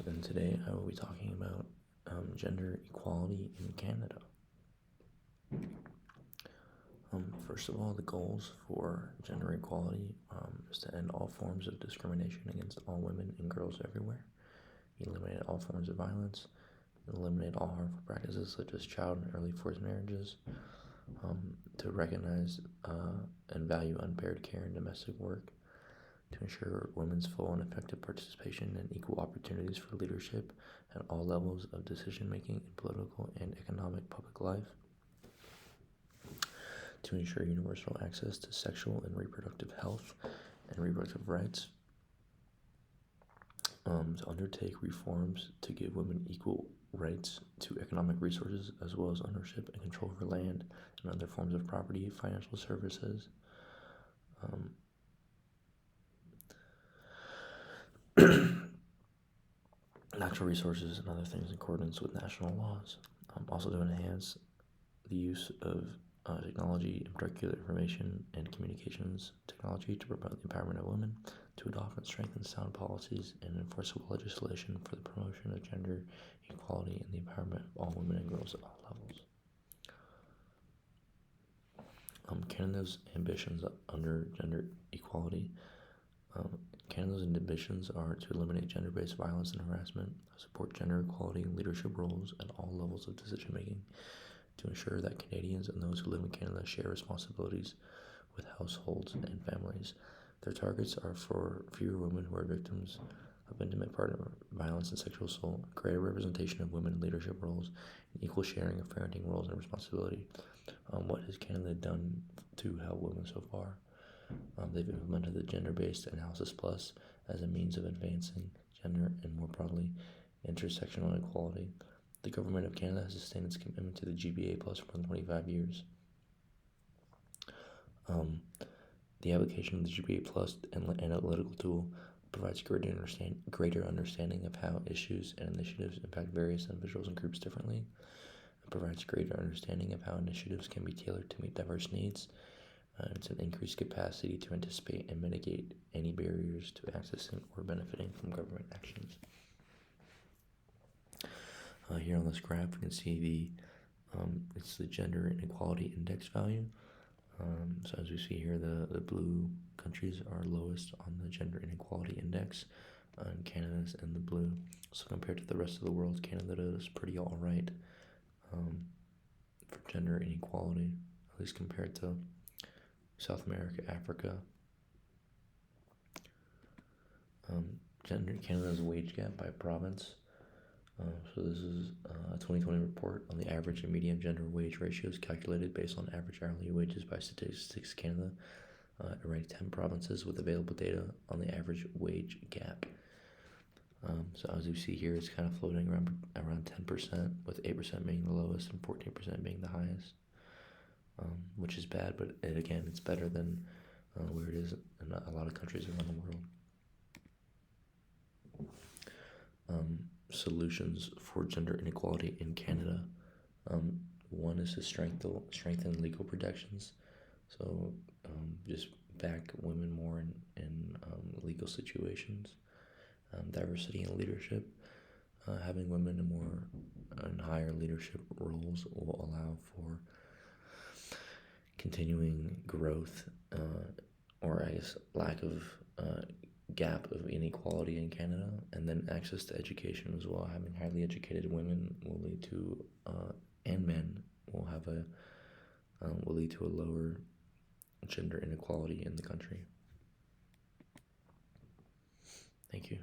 and today I will be talking about gender equality in Canada. First of all, the goals for gender equality is to end all forms of discrimination against all women and girls everywhere, eliminate all forms of violence, eliminate all harmful practices such as child and early forced marriages, to recognize and value unpaid care and domestic work, to ensure women's full and effective participation and equal opportunities for leadership at all levels of decision making in political and economic public life, to ensure universal access to sexual and reproductive health and reproductive rights, to undertake reforms to give women equal rights to economic resources as well as ownership and control over land and other forms of property, financial services, natural resources and other things in accordance with national laws. Also to enhance the use of technology, in particular information and communications technology, to promote the empowerment of women, to adopt and strengthen sound policies and enforceable legislation for the promotion of gender equality and the empowerment of all women and girls at all levels. Canada's ambitions under gender equality. Canada's ambitions are to eliminate gender-based violence and harassment, support gender equality in leadership roles at all levels of decision-making, to ensure that Canadians and those who live in Canada share responsibilities with households and families. Their targets are for fewer women who are victims of intimate partner violence and sexual assault, greater representation of women in leadership roles, and equal sharing of parenting roles and responsibility. What has Canada done to help women so far? They've implemented the Gender-Based Analysis Plus as a means of advancing gender and, more broadly, intersectional equality. The Government of Canada has sustained its commitment to the GBA Plus for more than 25 years. The application of the GBA Plus analytical tool provides greater understanding of how issues and initiatives impact various individuals and groups differently. It provides greater understanding of how initiatives can be tailored to meet diverse needs. It's an increased capacity to anticipate and mitigate any barriers to accessing or benefiting from government actions. Here on this graph, we can see it's the Gender Inequality Index value. So as we see here, the blue countries are lowest on the Gender Inequality Index, and Canada's in the blue. So compared to the rest of the world, Canada is pretty all right for gender inequality, at least compared to South America, Africa. Canada's wage gap by province. So this is a 2020 report on the average and median gender wage ratios calculated based on average hourly wages by Statistics Canada. It ranked 10 provinces with available data on the average wage gap. So as you see here, it's kind of floating around 10%, with 8% being the lowest and 14% being the highest, which is bad, but it's better than where it is in a lot of countries around the world. Solutions for gender inequality in Canada. One is to strengthen legal protections, so just back women more in legal situations. Diversity in leadership. Having women in higher leadership roles will allow for continuing growth, or I guess lack of gap of inequality in Canada, and then access to education as well. Having highly educated women will lead to, and men will have will lead to a lower gender inequality in the country. Thank you.